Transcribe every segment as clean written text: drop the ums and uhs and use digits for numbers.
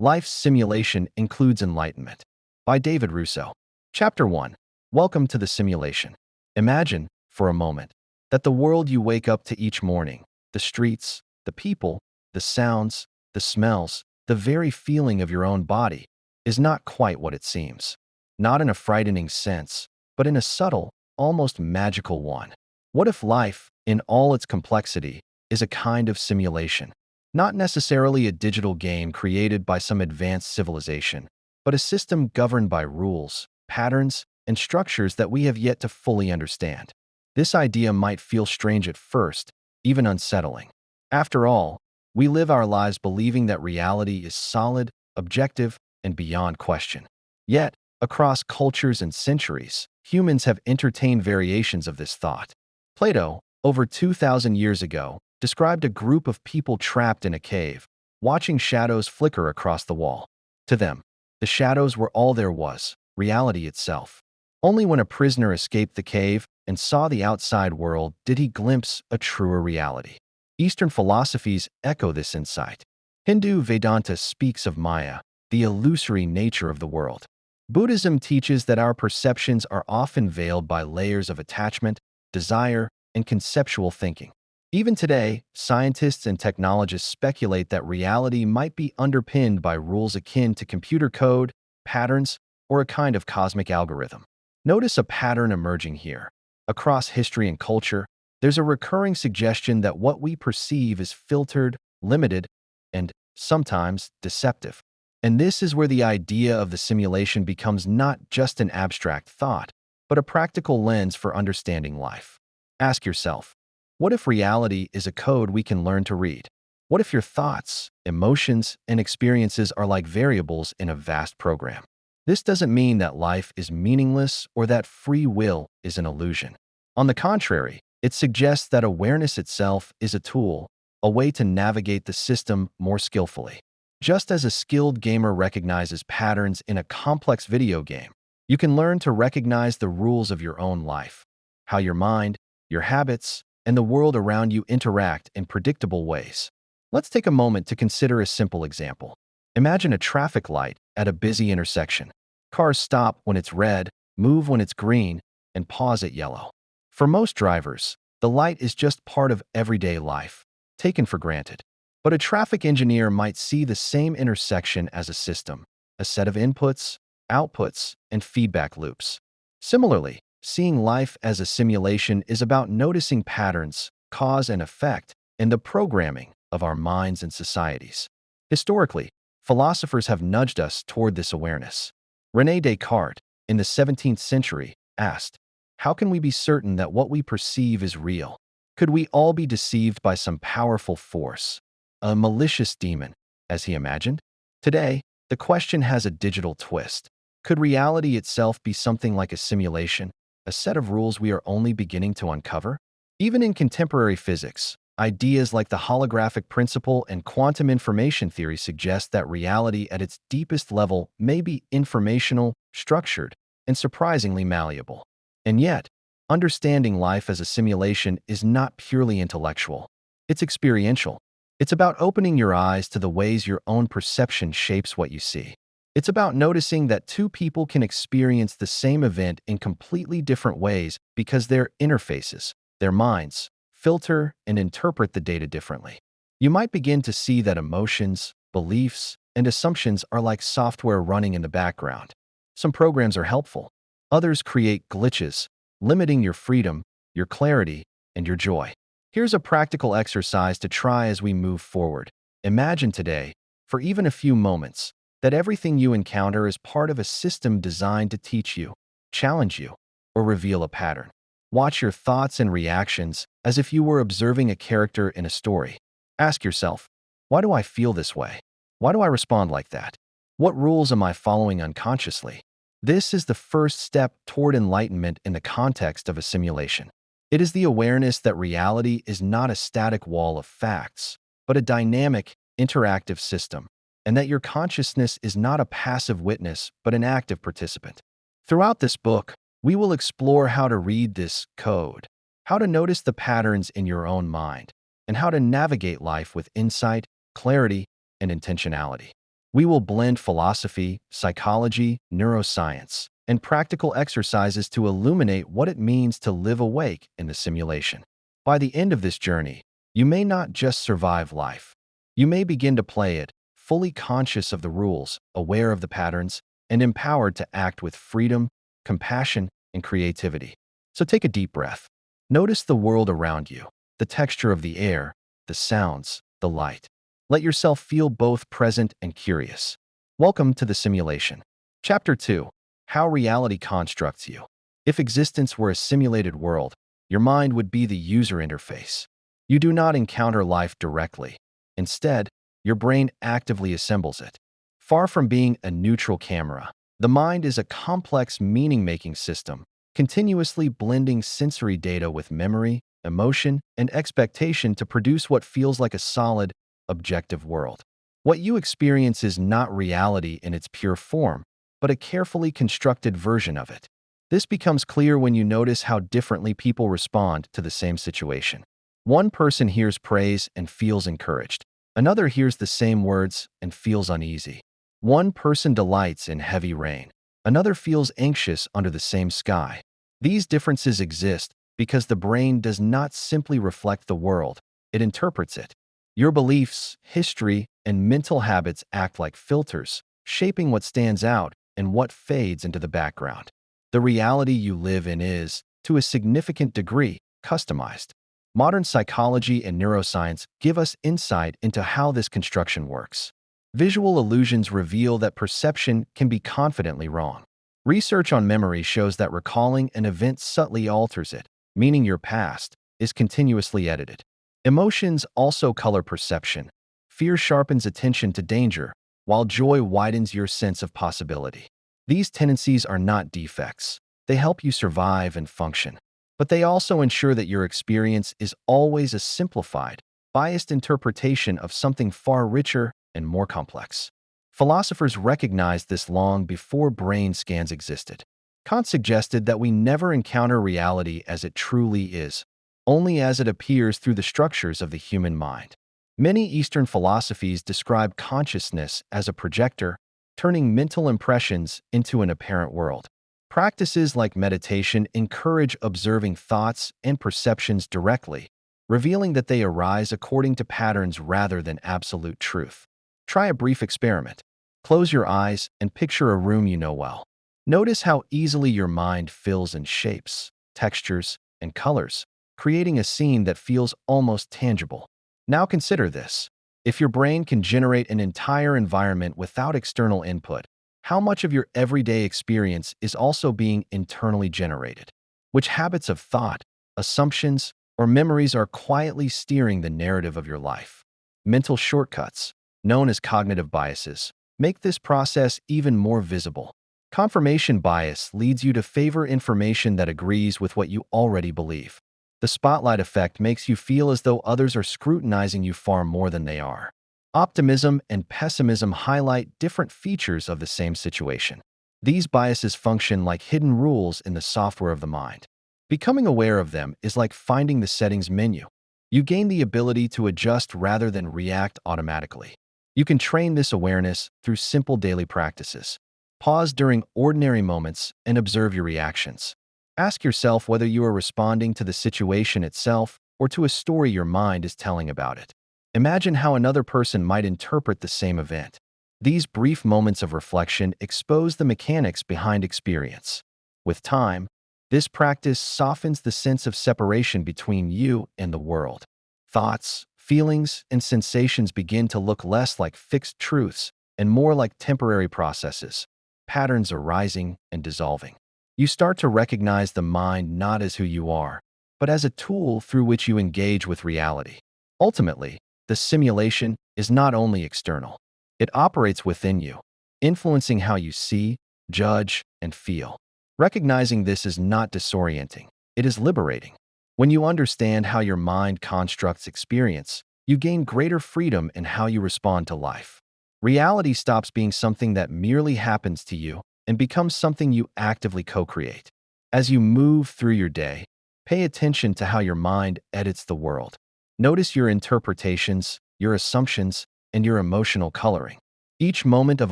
Life's Simulation Includes Enlightenment by David Russo. Chapter 1. Welcome to the simulation. Imagine, for a moment, that the world you wake up to each morning, the streets, the people, the sounds, the smells, the very feeling of your own body, is not quite what it seems. Not in a frightening sense, but in a subtle, almost magical one. What if life, in all its complexity, is a kind of simulation? Not necessarily a digital game created by some advanced civilization, but a system governed by rules, patterns, and structures that we have yet to fully understand. This idea might feel strange at first, even unsettling. After all, we live our lives believing that reality is solid, objective, and beyond question. Yet, across cultures and centuries, humans have entertained variations of this thought. Plato, over 2,000 years ago, described a group of people trapped in a cave, watching shadows flicker across the wall. To them, the shadows were all there was, reality itself. Only when a prisoner escaped the cave and saw the outside world did he glimpse a truer reality. Eastern philosophies echo this insight. Hindu Vedanta speaks of Maya, the illusory nature of the world. Buddhism teaches that our perceptions are often veiled by layers of attachment, desire, and conceptual thinking. Even today, scientists and technologists speculate that reality might be underpinned by rules akin to computer code, patterns, or a kind of cosmic algorithm. Notice a pattern emerging here. Across history and culture, there's a recurring suggestion that what we perceive is filtered, limited, and sometimes deceptive. And this is where the idea of the simulation becomes not just an abstract thought, but a practical lens for understanding life. Ask yourself, what if reality is a code we can learn to read? What if your thoughts, emotions, and experiences are like variables in a vast program? This doesn't mean that life is meaningless or that free will is an illusion. On the contrary, it suggests that awareness itself is a tool, a way to navigate the system more skillfully. Just as a skilled gamer recognizes patterns in a complex video game, you can learn to recognize the rules of your own life, how your mind, your habits, and the world around you interact in predictable ways. Let's take a moment to consider a simple example. Imagine a traffic light at a busy intersection. Cars stop when it's red, move when it's green, and pause at yellow. For most drivers, the light is just part of everyday life, taken for granted. But a traffic engineer might see the same intersection as a system, a set of inputs, outputs, and feedback loops. Similarly, seeing life as a simulation is about noticing patterns, cause and effect, in the programming of our minds and societies. Historically, philosophers have nudged us toward this awareness. René Descartes, in the 17th century, asked, "How can we be certain that what we perceive is real? Could we all be deceived by some powerful force? A malicious demon," as he imagined? Today, the question has a digital twist. Could reality itself be something like a simulation, a set of rules we are only beginning to uncover? Even in contemporary physics, ideas like the holographic principle and quantum information theory suggest that reality at its deepest level may be informational, structured, and surprisingly malleable. And yet, understanding life as a simulation is not purely intellectual. It's experiential. It's about opening your eyes to the ways your own perception shapes what you see. It's about noticing that two people can experience the same event in completely different ways because their interfaces, their minds, filter and interpret the data differently. You might begin to see that emotions, beliefs, and assumptions are like software running in the background. Some programs are helpful. Others create glitches, limiting your freedom, your clarity, and your joy. Here's a practical exercise to try as we move forward. Imagine today, for even a few moments, that everything you encounter is part of a system designed to teach you, challenge you, or reveal a pattern. Watch your thoughts and reactions as if you were observing a character in a story. Ask yourself, why do I feel this way? Why do I respond like that? What rules am I following unconsciously? This is the first step toward enlightenment in the context of a simulation. It is the awareness that reality is not a static wall of facts, but a dynamic, interactive system, and that your consciousness is not a passive witness, but an active participant. Throughout this book, we will explore how to read this code, how to notice the patterns in your own mind, and how to navigate life with insight, clarity, and intentionality. We will blend philosophy, psychology, neuroscience, and practical exercises to illuminate what it means to live awake in the simulation. By the end of this journey, you may not just survive life. You may begin to play it, fully conscious of the rules, aware of the patterns, and empowered to act with freedom, compassion, and creativity. So take a deep breath. Notice the world around you, the texture of the air, the sounds, the light. Let yourself feel both present and curious. Welcome to the simulation. Chapter 2. How reality constructs you. If existence were a simulated world, your mind would be the user interface. You do not encounter life directly. Instead, your brain actively assembles it. Far from being a neutral camera, the mind is a complex meaning-making system, continuously blending sensory data with memory, emotion, and expectation to produce what feels like a solid, objective world. What you experience is not reality in its pure form, but a carefully constructed version of it. This becomes clear when you notice how differently people respond to the same situation. One person hears praise and feels encouraged. Another hears the same words and feels uneasy. One person delights in heavy rain. Another feels anxious under the same sky. These differences exist because the brain does not simply reflect the world, it interprets it. Your beliefs, history, and mental habits act like filters, shaping what stands out and what fades into the background. The reality you live in is, to a significant degree, customized. Modern psychology and neuroscience give us insight into how this construction works. Visual illusions reveal that perception can be confidently wrong. Research on memory shows that recalling an event subtly alters it, meaning your past is continuously edited. Emotions also color perception. Fear sharpens attention to danger, while joy widens your sense of possibility. These tendencies are not defects. They help you survive and function. But they also ensure that your experience is always a simplified, biased interpretation of something far richer and more complex. Philosophers recognized this long before brain scans existed. Kant suggested that we never encounter reality as it truly is, only as it appears through the structures of the human mind. Many Eastern philosophies describe consciousness as a projector, turning mental impressions into an apparent world. Practices like meditation encourage observing thoughts and perceptions directly, revealing that they arise according to patterns rather than absolute truth. Try a brief experiment. Close your eyes and picture a room you know well. Notice how easily your mind fills in shapes, textures, and colors, creating a scene that feels almost tangible. Now consider this. If your brain can generate an entire environment without external input, how much of your everyday experience is also being internally generated? Which habits of thought, assumptions, or memories are quietly steering the narrative of your life? Mental shortcuts, known as cognitive biases, make this process even more visible. Confirmation bias leads you to favor information that agrees with what you already believe. The spotlight effect makes you feel as though others are scrutinizing you far more than they are. Optimism and pessimism highlight different features of the same situation. These biases function like hidden rules in the software of the mind. Becoming aware of them is like finding the settings menu. You gain the ability to adjust rather than react automatically. You can train this awareness through simple daily practices. Pause during ordinary moments and observe your reactions. Ask yourself whether you are responding to the situation itself or to a story your mind is telling about it. Imagine how another person might interpret the same event. These brief moments of reflection expose the mechanics behind experience. With time, this practice softens the sense of separation between you and the world. Thoughts, feelings, and sensations begin to look less like fixed truths and more like temporary processes, patterns arising and dissolving. You start to recognize the mind not as who you are, but as a tool through which you engage with reality. Ultimately, the simulation is not only external. It operates within you, influencing how you see, judge, and feel. Recognizing this is not disorienting. It is liberating. When you understand how your mind constructs experience, you gain greater freedom in how you respond to life. Reality stops being something that merely happens to you and becomes something you actively co-create. As you move through your day, pay attention to how your mind edits the world. Notice your interpretations, your assumptions, and your emotional coloring. Each moment of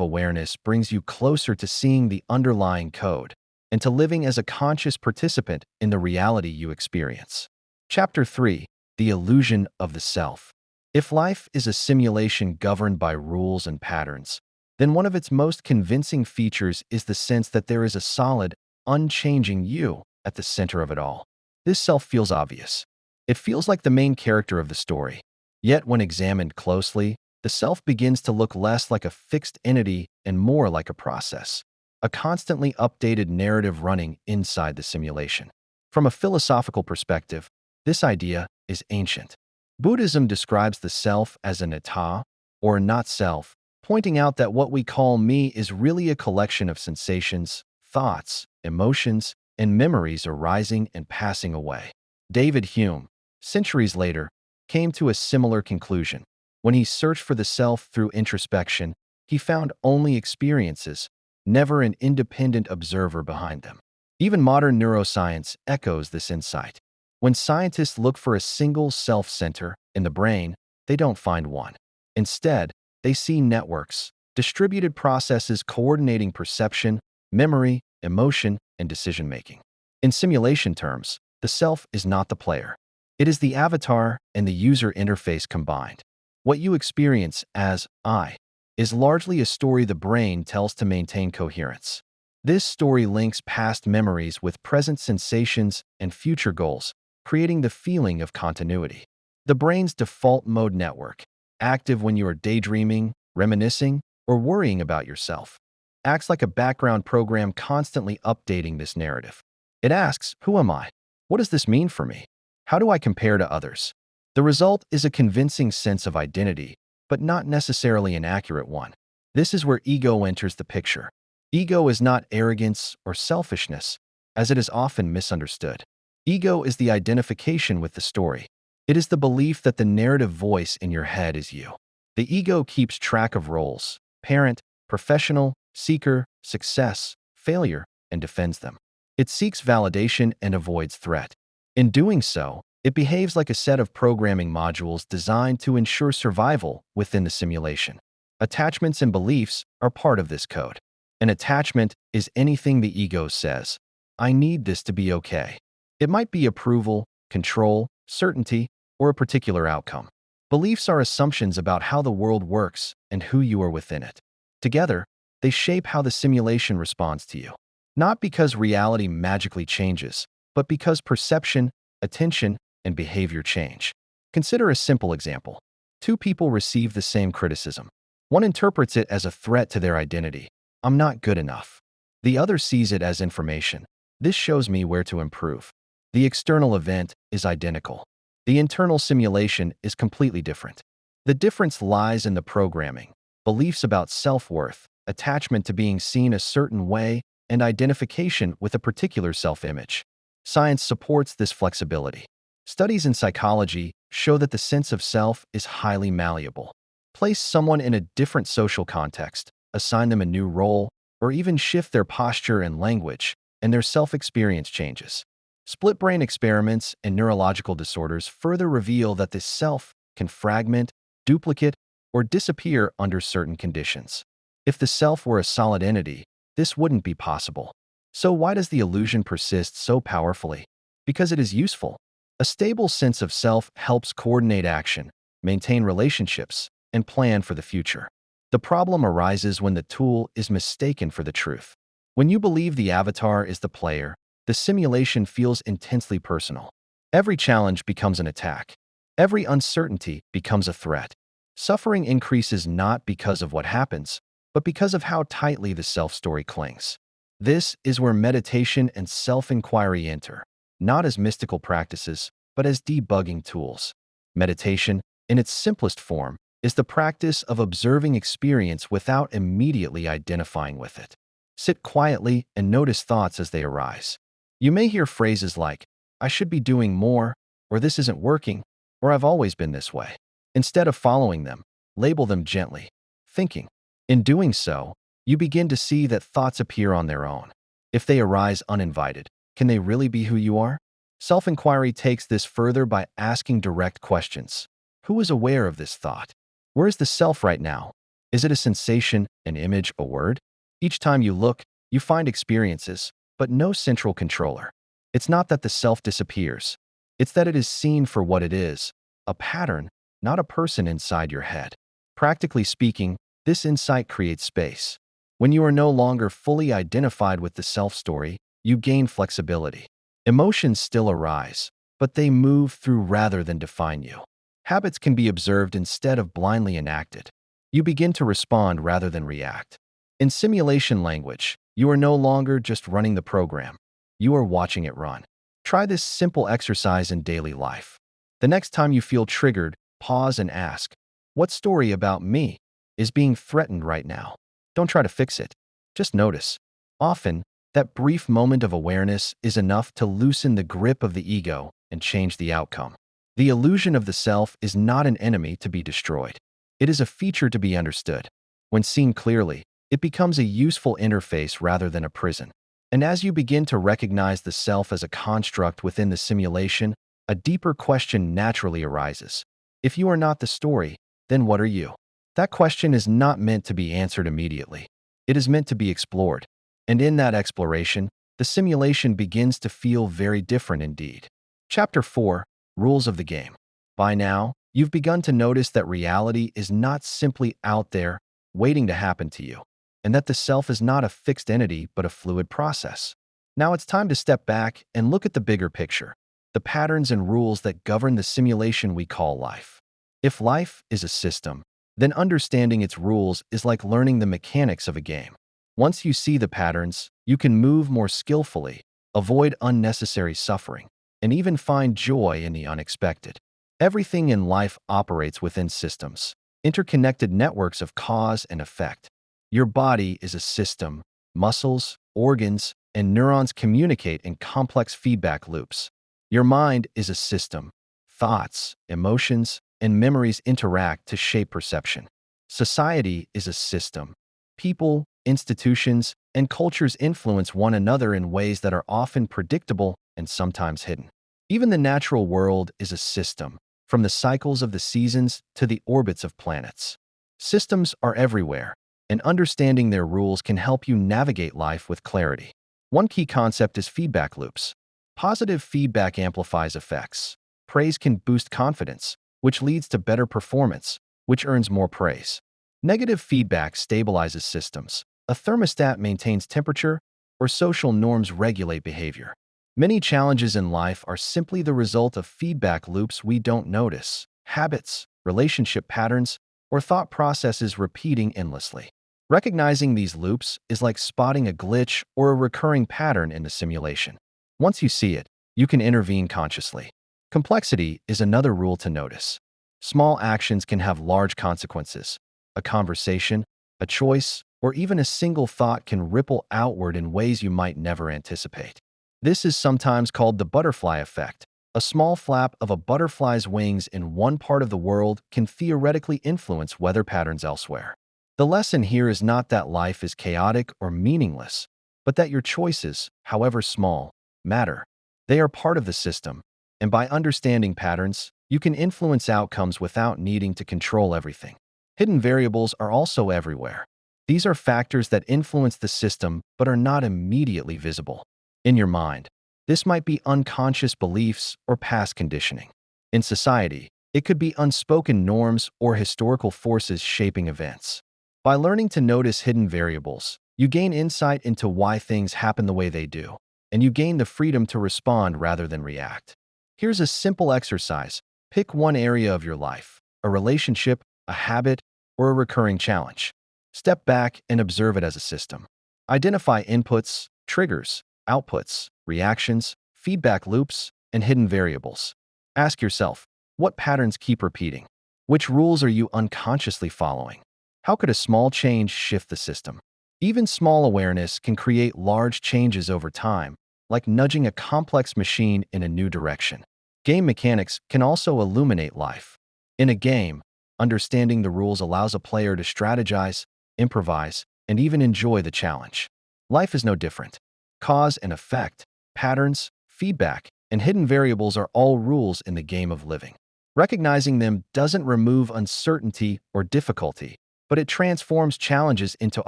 awareness brings you closer to seeing the underlying code and to living as a conscious participant in the reality you experience. Chapter 3. The Illusion of the Self. If life is a simulation governed by rules and patterns, then one of its most convincing features is the sense that there is a solid, unchanging you at the center of it all. This self feels obvious. It feels like the main character of the story. Yet when examined closely, the self begins to look less like a fixed entity and more like a process, a constantly updated narrative running inside the simulation. From a philosophical perspective, this idea is ancient. Buddhism describes the self as an etta, or not self, pointing out that what we call me is really a collection of sensations, thoughts, emotions, and memories arising and passing away. David Hume, centuries later, came to a similar conclusion. When he searched for the self through introspection, he found only experiences, never an independent observer behind them. Even modern neuroscience echoes this insight. When scientists look for a single self-center in the brain, they don't find one. Instead, they see networks, distributed processes coordinating perception, memory, emotion, and decision-making. In simulation terms, the self is not the player. It is the avatar and the user interface combined. What you experience as I is largely a story the brain tells to maintain coherence. This story links past memories with present sensations and future goals, creating the feeling of continuity. The brain's default mode network, active when you are daydreaming, reminiscing, or worrying about yourself, acts like a background program constantly updating this narrative. It asks, who am I? What does this mean for me? How do I compare to others? The result is a convincing sense of identity, but not necessarily an accurate one. This is where ego enters the picture. Ego is not arrogance or selfishness, as it is often misunderstood. Ego is the identification with the story. It is the belief that the narrative voice in your head is you. The ego keeps track of roles: parent, professional, seeker, success, failure, and defends them. It seeks validation and avoids threat. In doing so, it behaves like a set of programming modules designed to ensure survival within the simulation. Attachments and beliefs are part of this code. An attachment is anything the ego says, I need this to be okay. It might be approval, control, certainty, or a particular outcome. Beliefs are assumptions about how the world works and who you are within it. Together, they shape how the simulation responds to you. Not because reality magically changes, but because perception, attention, and behavior change. Consider a simple example. Two people receive the same criticism. One interprets it as a threat to their identity. I'm not good enough. The other sees it as information. This shows me where to improve. The external event is identical. The internal simulation is completely different. The difference lies in the programming, beliefs about self-worth, attachment to being seen a certain way, and identification with a particular self-image. Science supports this flexibility. Studies in psychology show that the sense of self is highly malleable. Place someone in a different social context, assign them a new role, or even shift their posture and language, and their self-experience changes. Split-brain experiments and neurological disorders further reveal that this self can fragment, duplicate, or disappear under certain conditions. If the self were a solid entity, this wouldn't be possible. So why does the illusion persist so powerfully? Because it is useful. A stable sense of self helps coordinate action, maintain relationships, and plan for the future. The problem arises when the tool is mistaken for the truth. When you believe the avatar is the player, the simulation feels intensely personal. Every challenge becomes an attack. Every uncertainty becomes a threat. Suffering increases not because of what happens, but because of how tightly the self-story clings. This is where meditation and self-inquiry enter, not as mystical practices, but as debugging tools. Meditation, in its simplest form, is the practice of observing experience without immediately identifying with it. Sit quietly and notice thoughts as they arise. You may hear phrases like, I should be doing more, or this isn't working, or I've always been this way. Instead of following them, label them gently, thinking. In doing so, you begin to see that thoughts appear on their own. If they arise uninvited, can they really be who you are? Self-inquiry takes this further by asking direct questions. Who is aware of this thought? Where is the self right now? Is it a sensation, an image, a word? Each time you look, you find experiences, but no central controller. It's not that the self disappears. It's that it is seen for what it is, a pattern, not a person inside your head. Practically speaking, this insight creates space. When you are no longer fully identified with the self story, you gain flexibility. Emotions still arise, but they move through rather than define you. Habits can be observed instead of blindly enacted. You begin to respond rather than react. In simulation language, you are no longer just running the program. You are watching it run. Try this simple exercise in daily life. The next time you feel triggered, pause and ask, what story about me is being threatened right now? Don't try to fix it. Just notice. Often, that brief moment of awareness is enough to loosen the grip of the ego and change the outcome. The illusion of the self is not an enemy to be destroyed. It is a feature to be understood. When seen clearly, it becomes a useful interface rather than a prison. And as you begin to recognize the self as a construct within the simulation, a deeper question naturally arises. If you are not the story, then what are you? That question is not meant to be answered immediately. It is meant to be explored. And in that exploration, the simulation begins to feel very different indeed. Chapter 4: Rules of the Game. By now, you've begun to notice that reality is not simply out there, waiting to happen to you, and that the self is not a fixed entity but a fluid process. Now it's time to step back and look at the bigger picture, the patterns and rules that govern the simulation we call life. If life is a system, then understanding its rules is like learning the mechanics of a game. Once you see the patterns, you can move more skillfully, avoid unnecessary suffering, and even find joy in the unexpected. Everything in life operates within systems, interconnected networks of cause and effect. Your body is a system. Muscles, organs, and neurons communicate in complex feedback loops. Your mind is a system. Thoughts, emotions, and memories interact to shape perception. Society is a system. People, institutions, and cultures influence one another in ways that are often predictable and sometimes hidden. Even the natural world is a system, from the cycles of the seasons to the orbits of planets. Systems are everywhere, and understanding their rules can help you navigate life with clarity. One key concept is feedback loops. Positive feedback amplifies effects. Praise can boost confidence, which leads to better performance, which earns more praise. Negative feedback stabilizes systems. A thermostat maintains temperature, or social norms regulate behavior. Many challenges in life are simply the result of feedback loops we don't notice, habits, relationship patterns, or thought processes repeating endlessly. Recognizing these loops is like spotting a glitch or a recurring pattern in the simulation. Once you see it, you can intervene consciously. Complexity is another rule to notice. Small actions can have large consequences. A conversation, a choice, or even a single thought can ripple outward in ways you might never anticipate. This is sometimes called the butterfly effect. A small flap of a butterfly's wings in one part of the world can theoretically influence weather patterns elsewhere. The lesson here is not that life is chaotic or meaningless, but that your choices, however small, matter. They are part of the system, and by understanding patterns, you can influence outcomes without needing to control everything. Hidden variables are also everywhere. These are factors that influence the system but are not immediately visible. In your mind, this might be unconscious beliefs or past conditioning. In society, it could be unspoken norms or historical forces shaping events. By learning to notice hidden variables, you gain insight into why things happen the way they do, and you gain the freedom to respond rather than react. Here's a simple exercise. Pick one area of your life, a relationship, a habit, or a recurring challenge. Step back and observe it as a system. Identify inputs, triggers, outputs, reactions, feedback loops, and hidden variables. Ask yourself, what patterns keep repeating? Which rules are you unconsciously following? How could a small change shift the system? Even small awareness can create large changes over time, like nudging a complex machine in a new direction. Game mechanics can also illuminate life. In a game, understanding the rules allows a player to strategize, improvise, and even enjoy the challenge. Life is no different. Cause and effect, patterns, feedback, and hidden variables are all rules in the game of living. Recognizing them doesn't remove uncertainty or difficulty. but it transforms challenges into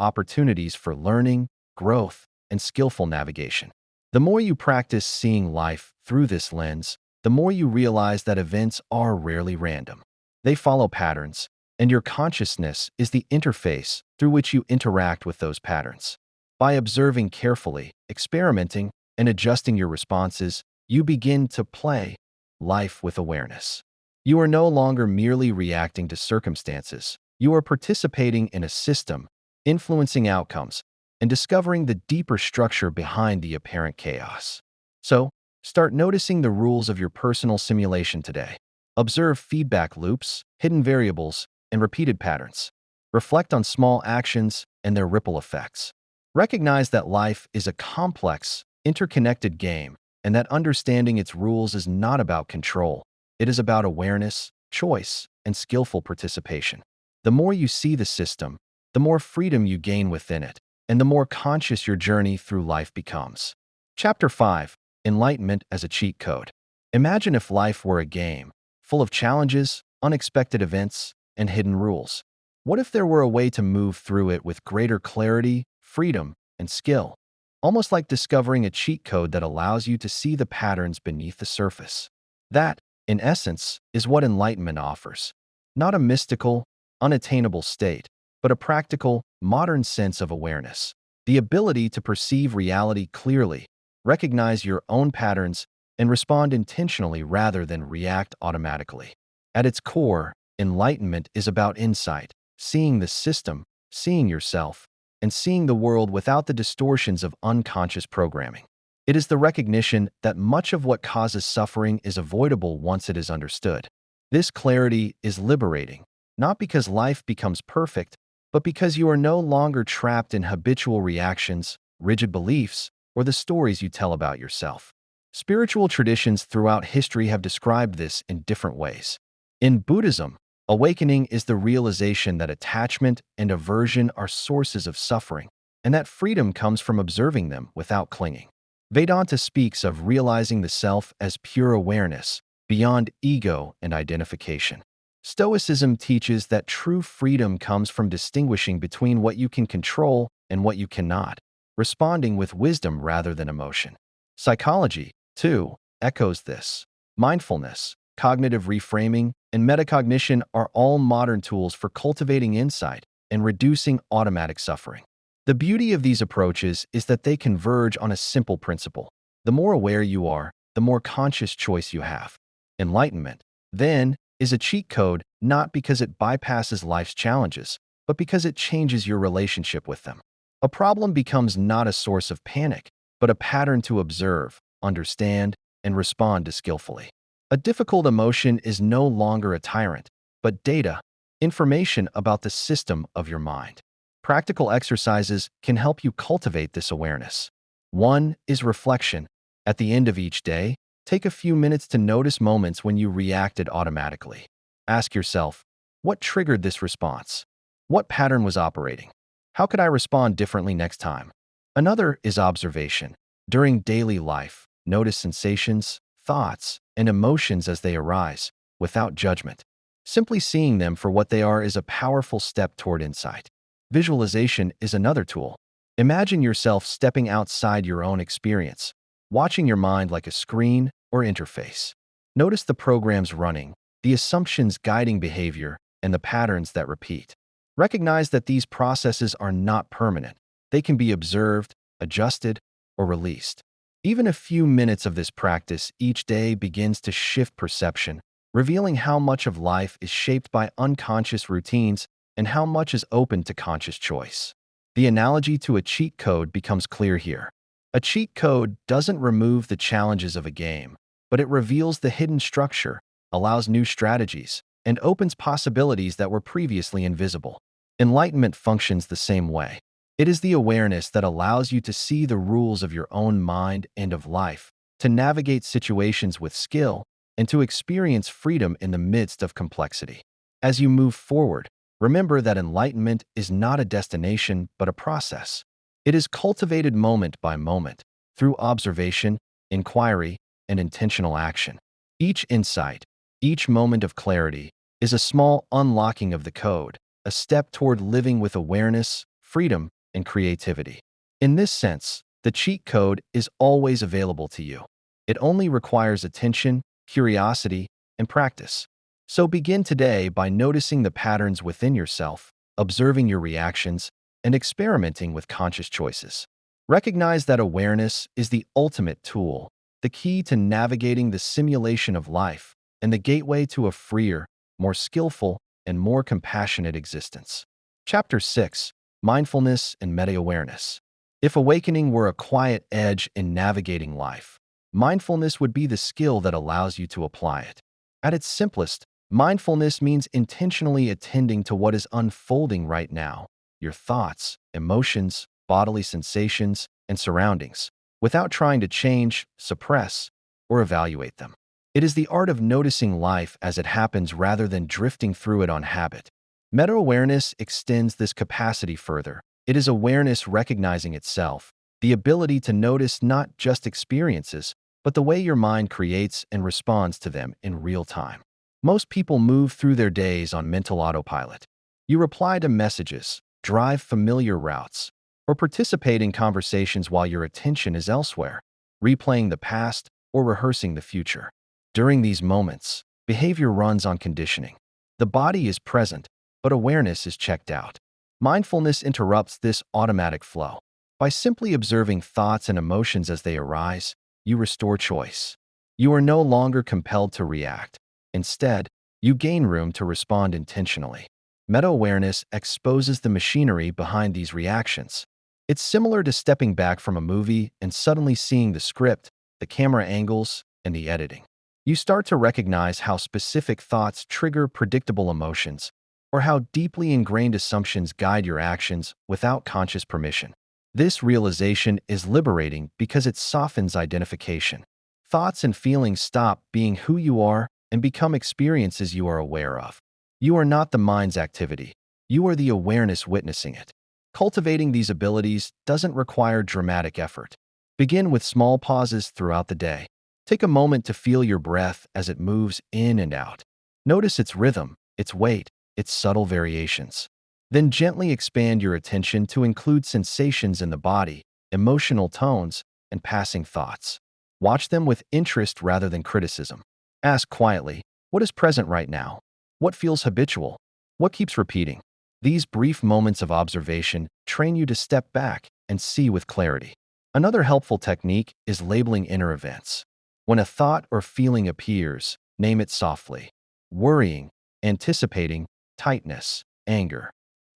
opportunities for learning, growth, and skillful navigation. The more you practice seeing life through this lens, the more you realize that events are rarely random. They follow patterns, and your consciousness is the interface through which you interact with those patterns. By observing carefully, experimenting, and adjusting your responses, you begin to play life with awareness. You are no longer merely reacting to circumstances. You are participating in a system, influencing outcomes, and discovering the deeper structure behind the apparent chaos. So, start noticing the rules of your personal simulation today. Observe feedback loops, hidden variables, and repeated patterns. Reflect on small actions and their ripple effects. Recognize that life is a complex, interconnected game, and that understanding its rules is not about control. It is about awareness, choice, and skillful participation. The more you see the system, the more freedom you gain within it, and the more conscious your journey through life becomes. Chapter 5. Enlightenment as a Cheat Code. Imagine if life were a game, full of challenges, unexpected events, and hidden rules. What if there were a way to move through it with greater clarity, freedom, and skill? Almost like discovering a cheat code that allows you to see the patterns beneath the surface. That, in essence, is what enlightenment offers. Not a mystical, unattainable state, but a practical, modern sense of awareness. The ability to perceive reality clearly, recognize your own patterns, and respond intentionally rather than react automatically. At its core, enlightenment is about insight, seeing the system, seeing yourself, and seeing the world without the distortions of unconscious programming. It is the recognition that much of what causes suffering is avoidable once it is understood. This clarity is liberating, not because life becomes perfect, but because you are no longer trapped in habitual reactions, rigid beliefs, or the stories you tell about yourself. Spiritual traditions throughout history have described this in different ways. In Buddhism, awakening is the realization that attachment and aversion are sources of suffering, and that freedom comes from observing them without clinging. Vedanta speaks of realizing the self as pure awareness, beyond ego and identification. Stoicism teaches that true freedom comes from distinguishing between what you can control and what you cannot, responding with wisdom rather than emotion. Psychology, too, echoes this. Mindfulness, cognitive reframing, and metacognition are all modern tools for cultivating insight and reducing automatic suffering. The beauty of these approaches is that they converge on a simple principle. The more aware you are, the more conscious choice you have. Enlightenment, then, is a cheat code not because it bypasses life's challenges, but because it changes your relationship with them. A problem becomes not a source of panic, but a pattern to observe, understand, and respond to skillfully. A difficult emotion is no longer a tyrant, but data, information about the system of your mind. Practical exercises can help you cultivate this awareness. One is reflection. At the end of each day, take a few minutes to notice moments when you reacted automatically. Ask yourself, what triggered this response? What pattern was operating? How could I respond differently next time? Another is observation. During daily life, notice sensations, thoughts, and emotions as they arise, without judgment. Simply seeing them for what they are is a powerful step toward insight. Visualization is another tool. Imagine yourself stepping outside your own experience, watching your mind like a screen or interface. Notice the programs running, the assumptions guiding behavior, and the patterns that repeat. Recognize that these processes are not permanent. They can be observed, adjusted, or released. Even a few minutes of this practice each day begins to shift perception, revealing how much of life is shaped by unconscious routines and how much is open to conscious choice. The analogy to a cheat code becomes clear here. A cheat code doesn't remove the challenges of a game, but it reveals the hidden structure, allows new strategies, and opens possibilities that were previously invisible. Enlightenment functions the same way. It is the awareness that allows you to see the rules of your own mind and of life, to navigate situations with skill, and to experience freedom in the midst of complexity. As you move forward, remember that enlightenment is not a destination, but a process. It is cultivated moment by moment, through observation, inquiry, and intentional action. Each insight, each moment of clarity, is a small unlocking of the code, a step toward living with awareness, freedom, and creativity. In this sense, the cheat code is always available to you. It only requires attention, curiosity, and practice. So begin today by noticing the patterns within yourself, observing your reactions, and experimenting with conscious choices. Recognize that awareness is the ultimate tool, the key to navigating the simulation of life, and the gateway to a freer, more skillful, and more compassionate existence. Chapter 6: Mindfulness and Meta-Awareness. If awakening were a quiet edge in navigating life, mindfulness would be the skill that allows you to apply it. At its simplest, mindfulness means intentionally attending to what is unfolding right now, your thoughts, emotions, bodily sensations, and surroundings, without trying to change, suppress, or evaluate them. It is the art of noticing life as it happens rather than drifting through it on habit. Meta-awareness extends this capacity further. It is awareness recognizing itself, the ability to notice not just experiences, but the way your mind creates and responds to them in real time. Most people move through their days on mental autopilot. You reply to messages, drive familiar routes, or participate in conversations while your attention is elsewhere, replaying the past or rehearsing the future. During these moments, behavior runs on conditioning. The body is present, but awareness is checked out. Mindfulness interrupts this automatic flow. By simply observing thoughts and emotions as they arise, you restore choice. You are no longer compelled to react. Instead, you gain room to respond intentionally. Meta-awareness exposes the machinery behind these reactions. It's similar to stepping back from a movie and suddenly seeing the script, the camera angles, and the editing. You start to recognize how specific thoughts trigger predictable emotions, or how deeply ingrained assumptions guide your actions without conscious permission. This realization is liberating because it softens identification. Thoughts and feelings stop being who you are and become experiences you are aware of. You are not the mind's activity. You are the awareness witnessing it. Cultivating these abilities doesn't require dramatic effort. Begin with small pauses throughout the day. Take a moment to feel your breath as it moves in and out. Notice its rhythm, its weight, its subtle variations. Then gently expand your attention to include sensations in the body, emotional tones, and passing thoughts. Watch them with interest rather than criticism. Ask quietly, what is present right now? What feels habitual? What keeps repeating? These brief moments of observation train you to step back and see with clarity. Another helpful technique is labeling inner events. When a thought or feeling appears, name it softly. Worrying, anticipating, tightness, anger.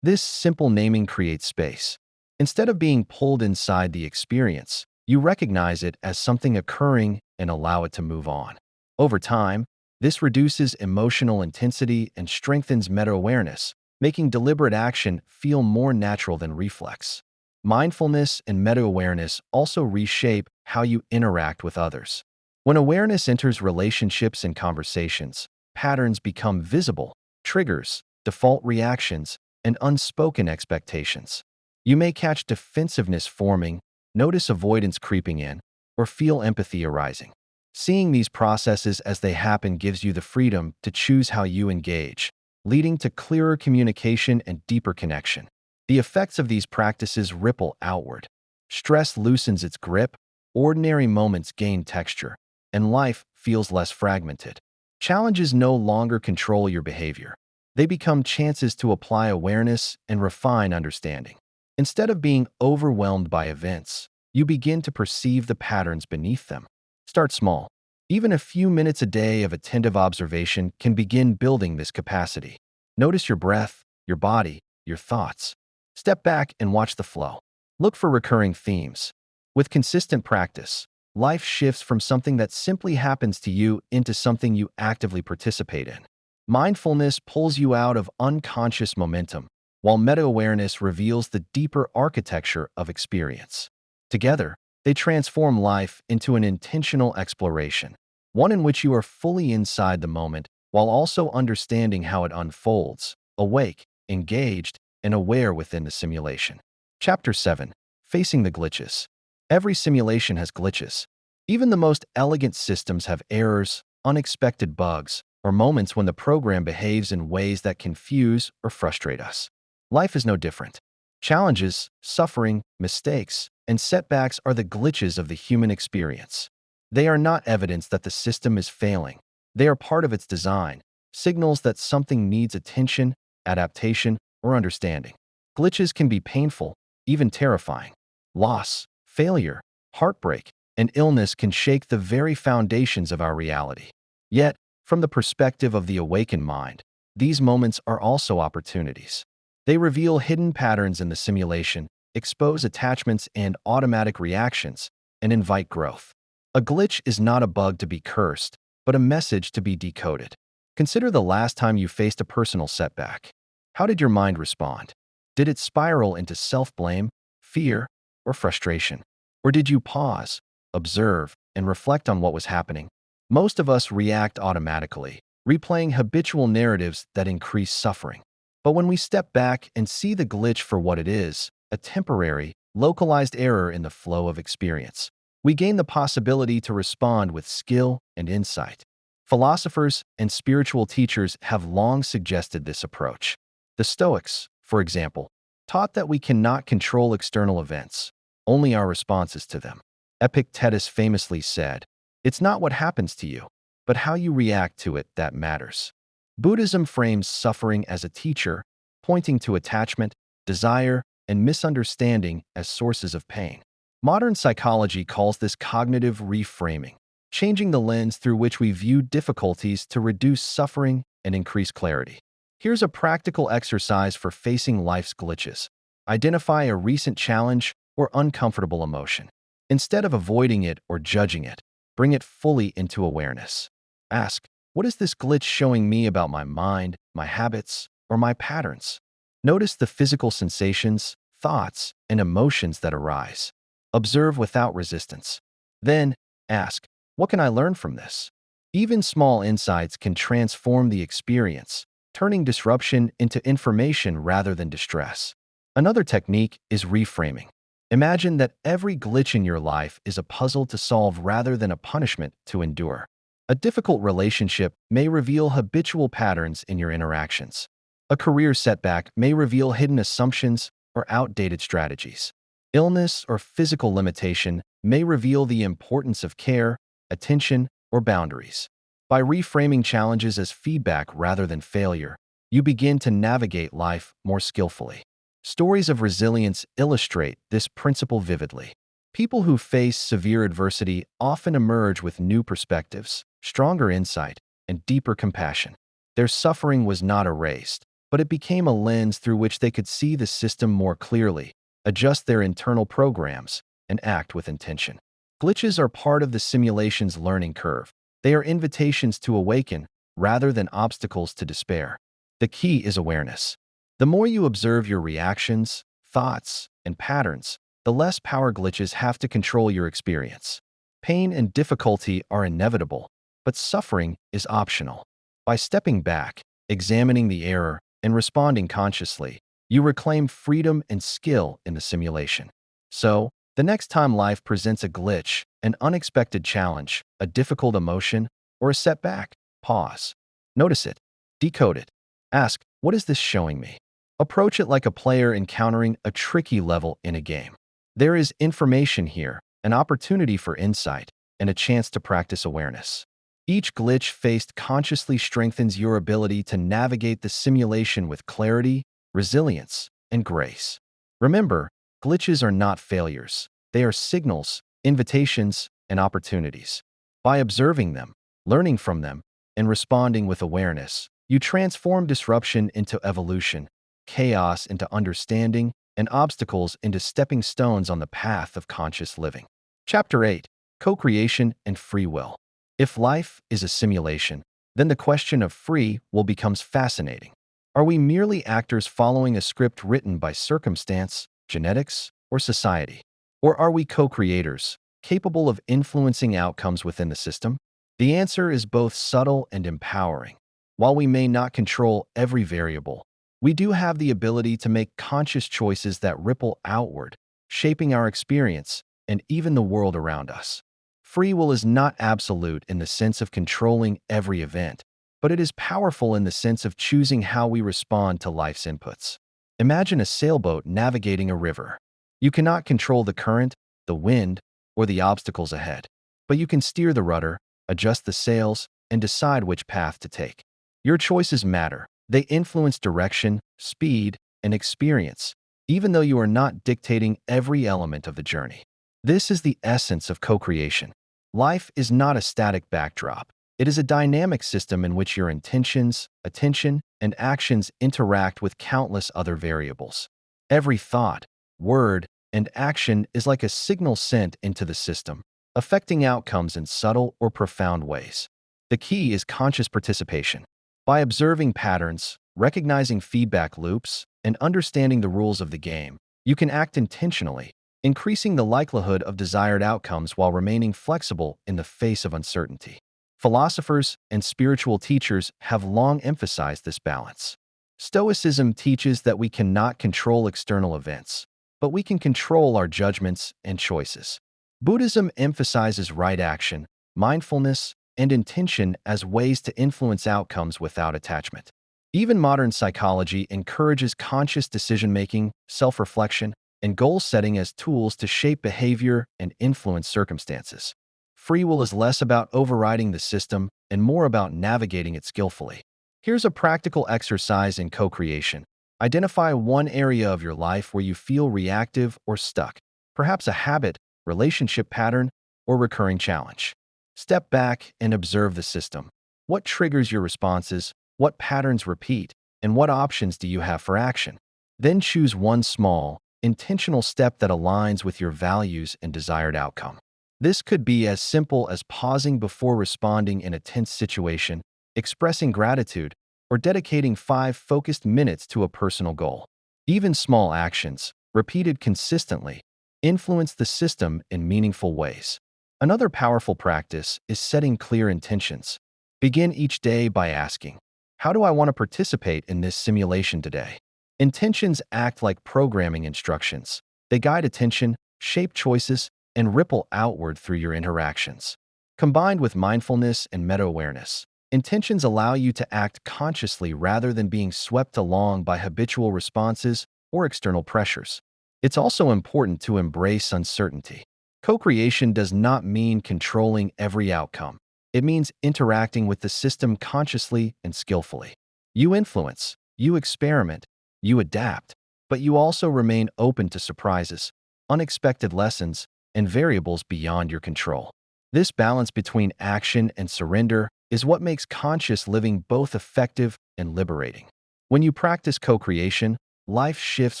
This simple naming creates space. Instead of being pulled inside the experience, you recognize it as something occurring and allow it to move on. Over time, this reduces emotional intensity and strengthens meta-awareness, making deliberate action feel more natural than reflex. Mindfulness and meta-awareness also reshape how you interact with others. When awareness enters relationships and conversations, patterns become visible, triggers, default reactions, and unspoken expectations. You may catch defensiveness forming, notice avoidance creeping in, or feel empathy arising. Seeing these processes as they happen gives you the freedom to choose how you engage, leading to clearer communication and deeper connection. The effects of these practices ripple outward. Stress loosens its grip, ordinary moments gain texture, and life feels less fragmented. Challenges no longer control your behavior. They become chances to apply awareness and refine understanding. Instead of being overwhelmed by events, you begin to perceive the patterns beneath them. Start small. Even a few minutes a day of attentive observation can begin building this capacity. Notice your breath, your body, your thoughts. Step back and watch the flow. Look for recurring themes. With consistent practice, life shifts from something that simply happens to you into something you actively participate in. Mindfulness pulls you out of unconscious momentum, while meta-awareness reveals the deeper architecture of experience. Together, they transform life into an intentional exploration, one in which you are fully inside the moment while also understanding how it unfolds, awake, engaged, and aware within the simulation. Chapter 7: Facing the Glitches. Every simulation has glitches. Even the most elegant systems have errors, unexpected bugs, or moments when the program behaves in ways that confuse or frustrate us. Life is no different. Challenges, suffering, mistakes, and setbacks are the glitches of the human experience. They are not evidence that the system is failing. They are part of its design, signals that something needs attention, adaptation, or understanding. Glitches can be painful, even terrifying. Loss, failure, heartbreak, and illness can shake the very foundations of our reality. Yet, from the perspective of the awakened mind, these moments are also opportunities. They reveal hidden patterns in the simulation, expose attachments and automatic reactions, and invite growth. A glitch is not a bug to be cursed, but a message to be decoded. Consider the last time you faced a personal setback. How did your mind respond? Did it spiral into self-blame, fear, or frustration? Or did you pause, observe, and reflect on what was happening? Most of us react automatically, replaying habitual narratives that increase suffering. But when we step back and see the glitch for what it is, a temporary, localized error in the flow of experience, we gain the possibility to respond with skill and insight. Philosophers and spiritual teachers have long suggested this approach. The Stoics, for example, taught that we cannot control external events, only our responses to them. Epictetus famously said, "It's not what happens to you, but how you react to it that matters." Buddhism frames suffering as a teacher, pointing to attachment, desire, and misunderstanding as sources of pain. Modern psychology calls this cognitive reframing, changing the lens through which we view difficulties to reduce suffering and increase clarity. Here's a practical exercise for facing life's glitches. Identify a recent challenge or uncomfortable emotion. Instead of avoiding it or judging it, bring it fully into awareness. Ask, what is this glitch showing me about my mind, my habits, or my patterns? Notice the physical sensations, thoughts, and emotions that arise. Observe without resistance. Then, ask, what can I learn from this? Even small insights can transform the experience, turning disruption into information rather than distress. Another technique is reframing. Imagine that every glitch in your life is a puzzle to solve rather than a punishment to endure. A difficult relationship may reveal habitual patterns in your interactions. A career setback may reveal hidden assumptions or outdated strategies. Illness or physical limitation may reveal the importance of care, attention, or boundaries. By reframing challenges as feedback rather than failure, you begin to navigate life more skillfully. Stories of resilience illustrate this principle vividly. People who face severe adversity often emerge with new perspectives, stronger insight, and deeper compassion. Their suffering was not erased, but it became a lens through which they could see the system more clearly, adjust their internal programs, and act with intention. Glitches are part of the simulation's learning curve. They are invitations to awaken rather than obstacles to despair. The key is awareness. The more you observe your reactions, thoughts, and patterns, the less power glitches have to control your experience. Pain and difficulty are inevitable, but suffering is optional. By stepping back, examining the error, and responding consciously, you reclaim freedom and skill in the simulation. So, the next time life presents a glitch, an unexpected challenge, a difficult emotion, or a setback, pause. Notice it. Decode it. Ask, what is this showing me? Approach it like a player encountering a tricky level in a game. There is information here, an opportunity for insight, and a chance to practice awareness. Each glitch faced consciously strengthens your ability to navigate the simulation with clarity, resilience, and grace. Remember, glitches are not failures. They are signals, invitations, and opportunities. By observing them, learning from them, and responding with awareness, you transform disruption into evolution, chaos into understanding, and obstacles into stepping stones on the path of conscious living. Chapter 8. Co-creation and free will. If life is a simulation, then the question of free will becomes fascinating. Are we merely actors following a script written by circumstance, genetics, or society? Or are we co-creators, capable of influencing outcomes within the system? The answer is both subtle and empowering. While we may not control every variable, we do have the ability to make conscious choices that ripple outward, shaping our experience and even the world around us. Free will is not absolute in the sense of controlling every event, but it is powerful in the sense of choosing how we respond to life's inputs. Imagine a sailboat navigating a river. You cannot control the current, the wind, or the obstacles ahead, but you can steer the rudder, adjust the sails, and decide which path to take. Your choices matter. They influence direction, speed, and experience, even though you are not dictating every element of the journey. This is the essence of co-creation. Life is not a static backdrop. It is a dynamic system in which your intentions, attention, and actions interact with countless other variables. Every thought, word, and action is like a signal sent into the system, affecting outcomes in subtle or profound ways. The key is conscious participation. By observing patterns, recognizing feedback loops, and understanding the rules of the game, you can act intentionally, increasing the likelihood of desired outcomes while remaining flexible in the face of uncertainty. Philosophers and spiritual teachers have long emphasized this balance. Stoicism teaches that we cannot control external events, but we can control our judgments and choices. Buddhism emphasizes right action, mindfulness, and intention as ways to influence outcomes without attachment. Even modern psychology encourages conscious decision-making, self-reflection, and goal-setting as tools to shape behavior and influence circumstances. Free will is less about overriding the system and more about navigating it skillfully. Here's a practical exercise in co-creation. Identify one area of your life where you feel reactive or stuck, perhaps a habit, relationship pattern, or recurring challenge. Step back and observe the system. What triggers your responses? What patterns repeat? And what options do you have for action? Then choose one small, intentional step that aligns with your values and desired outcome. This could be as simple as pausing before responding in a tense situation, expressing gratitude, or dedicating 5 focused minutes to a personal goal. Even small actions, repeated consistently, influence the system in meaningful ways. Another powerful practice is setting clear intentions. Begin each day by asking, how do I want to participate in this simulation today? Intentions act like programming instructions. They guide attention, shape choices, and ripple outward through your interactions. Combined with mindfulness and meta-awareness, intentions allow you to act consciously rather than being swept along by habitual responses or external pressures. It's also important to embrace uncertainty. Co-creation does not mean controlling every outcome. It means interacting with the system consciously and skillfully. You influence, you experiment, you adapt, but you also remain open to surprises, unexpected lessons, and variables beyond your control. This balance between action and surrender is what makes conscious living both effective and liberating. When you practice co-creation, life shifts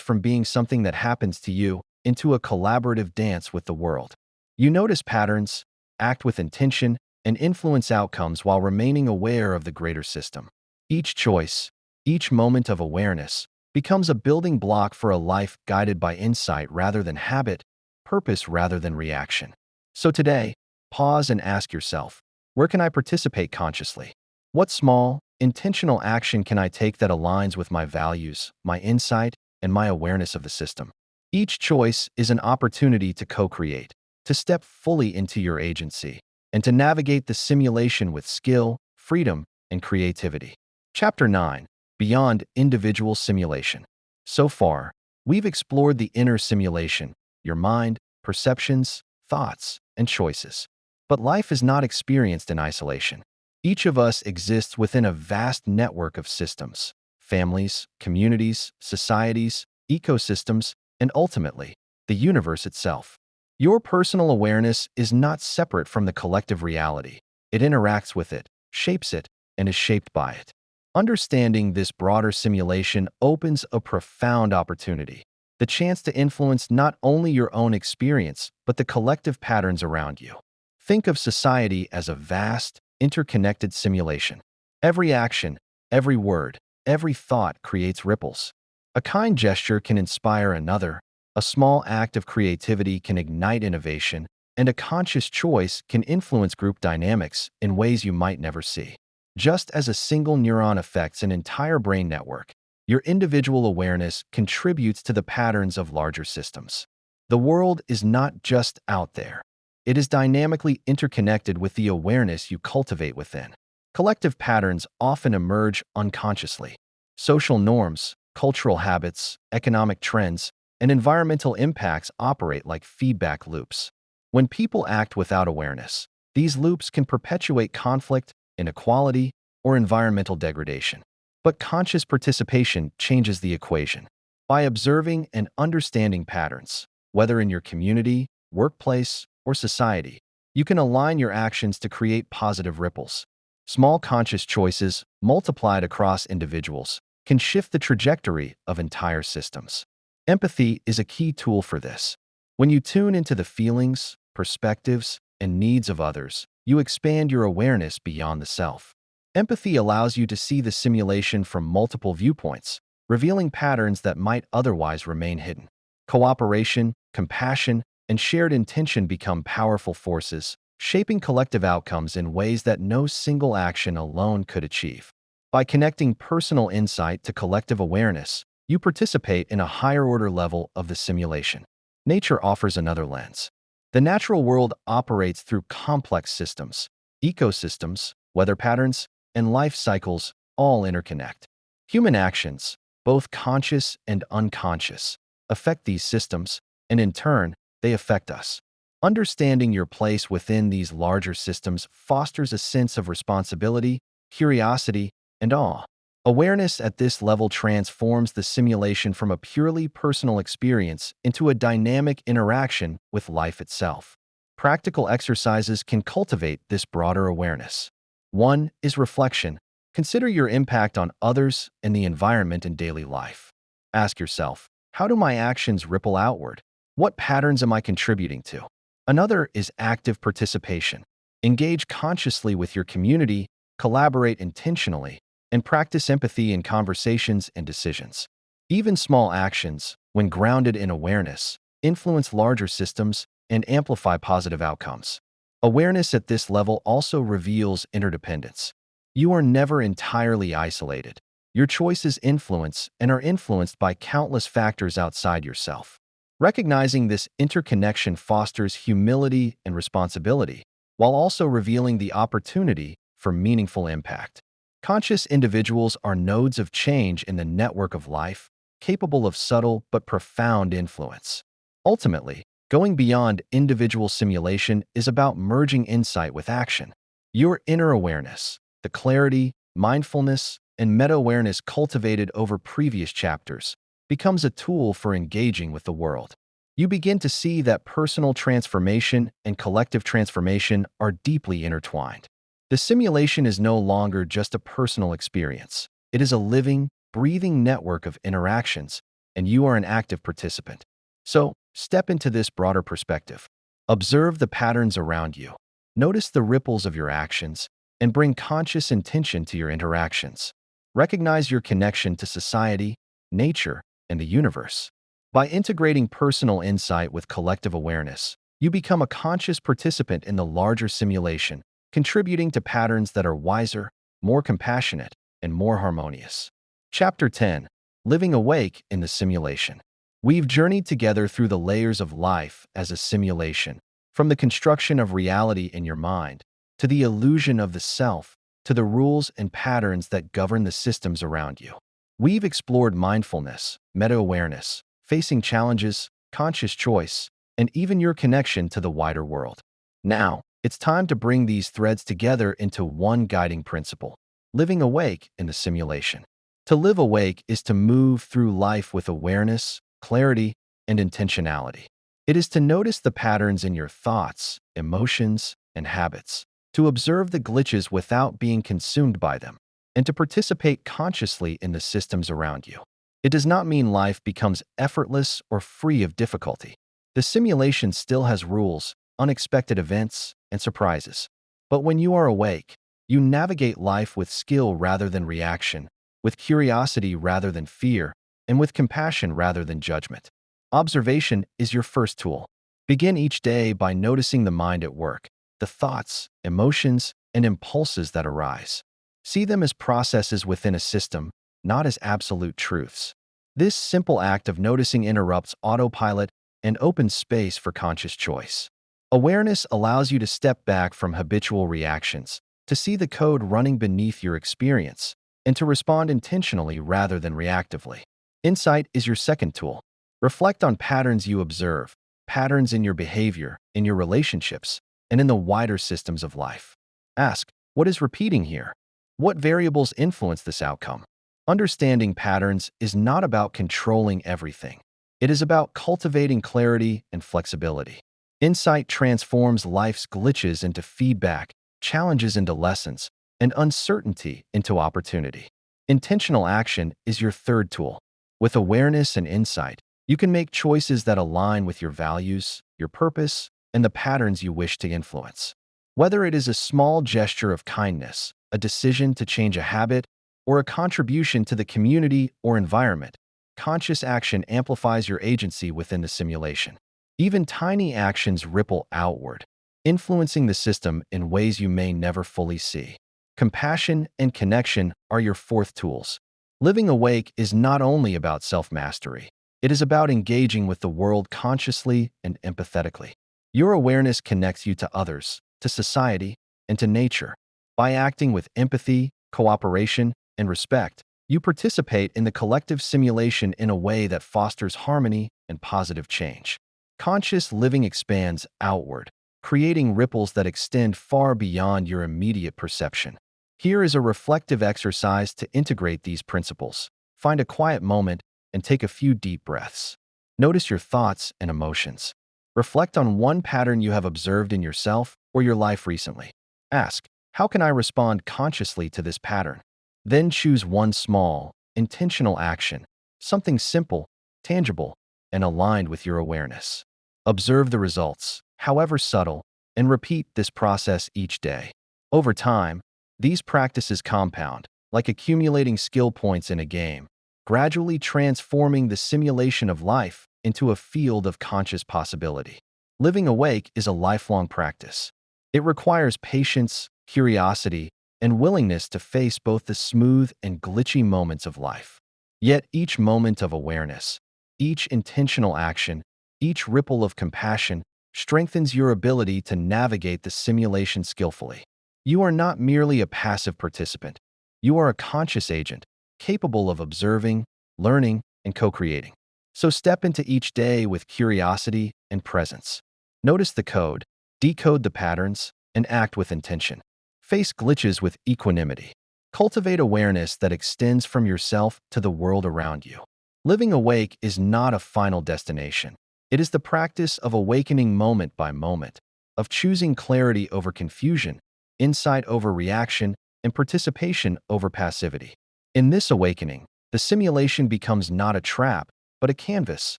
from being something that happens to you into a collaborative dance with the world. You notice patterns, act with intention, and influence outcomes while remaining aware of the greater system. Each choice, each moment of awareness, becomes a building block for a life guided by insight rather than habit, purpose rather than reaction. So today, pause and ask yourself, where can I participate consciously? What small, intentional action can I take that aligns with my values, my insight, and my awareness of the system? Each choice is an opportunity to co-create, to step fully into your agency, and to navigate the simulation with skill, freedom, and creativity. Chapter 9. Beyond Individual Simulation. So far, we've explored the inner simulation, your mind, perceptions, thoughts, and choices. But life is not experienced in isolation. Each of us exists within a vast network of systems, families, communities, societies, ecosystems, and ultimately, the universe itself. Your personal awareness is not separate from the collective reality. It interacts with it, shapes it, and is shaped by it. Understanding this broader simulation opens a profound opportunity, the chance to influence not only your own experience, but the collective patterns around you. Think of society as a vast, interconnected simulation. Every action, every word, every thought creates ripples. A kind gesture can inspire another, a small act of creativity can ignite innovation, and a conscious choice can influence group dynamics in ways you might never see. Just as a single neuron affects an entire brain network, your individual awareness contributes to the patterns of larger systems. The world is not just out there. It is dynamically interconnected with the awareness you cultivate within. Collective patterns often emerge unconsciously. Social norms, cultural habits, economic trends, and environmental impacts operate like feedback loops. When people act without awareness, these loops can perpetuate conflict, inequality, or environmental degradation. But conscious participation changes the equation. By observing and understanding patterns, whether in your community, workplace, or society, you can align your actions to create positive ripples. Small conscious choices, multiplied across individuals, can shift the trajectory of entire systems. Empathy is a key tool for this. When you tune into the feelings, perspectives, and needs of others, you expand your awareness beyond the self. Empathy allows you to see the simulation from multiple viewpoints, revealing patterns that might otherwise remain hidden. Cooperation, compassion, and shared intention become powerful forces, shaping collective outcomes in ways that no single action alone could achieve. By connecting personal insight to collective awareness, you participate in a higher-order level of the simulation. Nature offers another lens. The natural world operates through complex systems. Ecosystems, weather patterns, and life cycles all interconnect. Human actions, both conscious and unconscious, affect these systems, and in turn, they affect us. Understanding your place within these larger systems fosters a sense of responsibility, curiosity, and awe. Awareness at this level transforms the simulation from a purely personal experience into a dynamic interaction with life itself. Practical exercises can cultivate this broader awareness. One is reflection. Consider your impact on others and the environment in daily life. Ask yourself, how do my actions ripple outward? What patterns am I contributing to? Another is active participation. Engage consciously with your community, collaborate intentionally, and practice empathy in conversations and decisions. Even small actions, when grounded in awareness, influence larger systems and amplify positive outcomes. Awareness at this level also reveals interdependence. You are never entirely isolated. Your choices influence and are influenced by countless factors outside yourself. Recognizing this interconnection fosters humility and responsibility, while also revealing the opportunity for meaningful impact. Conscious individuals are nodes of change in the network of life, capable of subtle but profound influence. Ultimately, going beyond individual simulation is about merging insight with action. Your inner awareness, the clarity, mindfulness, and meta-awareness cultivated over previous chapters, becomes a tool for engaging with the world. You begin to see that personal transformation and collective transformation are deeply intertwined. The simulation is no longer just a personal experience. It is a living, breathing network of interactions, and you are an active participant. So, step into this broader perspective. Observe the patterns around you. Notice the ripples of your actions, and bring conscious intention to your interactions. Recognize your connection to society, nature, and the universe. By integrating personal insight with collective awareness, you become a conscious participant in the larger simulation, contributing to patterns that are wiser, more compassionate, and more harmonious. Chapter 10. Living Awake in the Simulation. We've journeyed together through the layers of life as a simulation, from the construction of reality in your mind, to the illusion of the self, to the rules and patterns that govern the systems around you. We've explored mindfulness, meta-awareness, facing challenges, conscious choice, and even your connection to the wider world. Now, it's time to bring these threads together into one guiding principle: living awake in the simulation. To live awake is to move through life with awareness, clarity, and intentionality. It is to notice the patterns in your thoughts, emotions, and habits, to observe the glitches without being consumed by them, and to participate consciously in the systems around you. It does not mean life becomes effortless or free of difficulty. The simulation still has rules, unexpected events, and surprises. But when you are awake, you navigate life with skill rather than reaction, with curiosity rather than fear, and with compassion rather than judgment. Observation is your first tool. Begin each day by noticing the mind at work, the thoughts, emotions, and impulses that arise. See them as processes within a system, not as absolute truths. This simple act of noticing interrupts autopilot and opens space for conscious choice. Awareness allows you to step back from habitual reactions, to see the code running beneath your experience, and to respond intentionally rather than reactively. Insight is your second tool. Reflect on patterns you observe, patterns in your behavior, in your relationships, and in the wider systems of life. Ask, what is repeating here? What variables influence this outcome? Understanding patterns is not about controlling everything. It is about cultivating clarity and flexibility. Insight transforms life's glitches into feedback, challenges into lessons, and uncertainty into opportunity. Intentional action is your third tool. With awareness and insight, you can make choices that align with your values, your purpose, and the patterns you wish to influence. Whether it is a small gesture of kindness, a decision to change a habit, or a contribution to the community or environment, conscious action amplifies your agency within the simulation. Even tiny actions ripple outward, influencing the system in ways you may never fully see. Compassion and connection are your fourth tools. Living awake is not only about self-mastery. It is about engaging with the world consciously and empathetically. Your awareness connects you to others, to society, and to nature. By acting with empathy, cooperation, and respect, you participate in the collective simulation in a way that fosters harmony and positive change. Conscious living expands outward, creating ripples that extend far beyond your immediate perception. Here is a reflective exercise to integrate these principles. Find a quiet moment and take a few deep breaths. Notice your thoughts and emotions. Reflect on one pattern you have observed in yourself or your life recently. Ask, how can I respond consciously to this pattern? Then choose one small, intentional action, something simple, tangible, and aligned with your awareness. Observe the results, however subtle, and repeat this process each day. Over time, these practices compound, like accumulating skill points in a game, gradually transforming the simulation of life into a field of conscious possibility. Living awake is a lifelong practice. It requires patience, curiosity, and willingness to face both the smooth and glitchy moments of life. Yet each moment of awareness, each intentional action, each ripple of compassion strengthens your ability to navigate the simulation skillfully. You are not merely a passive participant. You are a conscious agent, capable of observing, learning, and co-creating. So step into each day with curiosity and presence. Notice the code, decode the patterns, and act with intention. Face glitches with equanimity. Cultivate awareness that extends from yourself to the world around you. Living awake is not a final destination. It is the practice of awakening moment by moment, of choosing clarity over confusion, insight over reaction, and participation over passivity. In this awakening, the simulation becomes not a trap, but a canvas,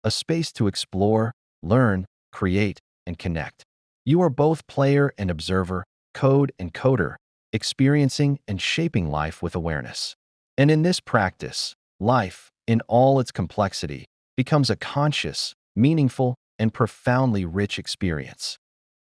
a space to explore, learn, create, and connect. You are both player and observer, code and coder, experiencing and shaping life with awareness. And in this practice, life, in all its complexity, becomes a conscious, meaningful, and profoundly rich experience.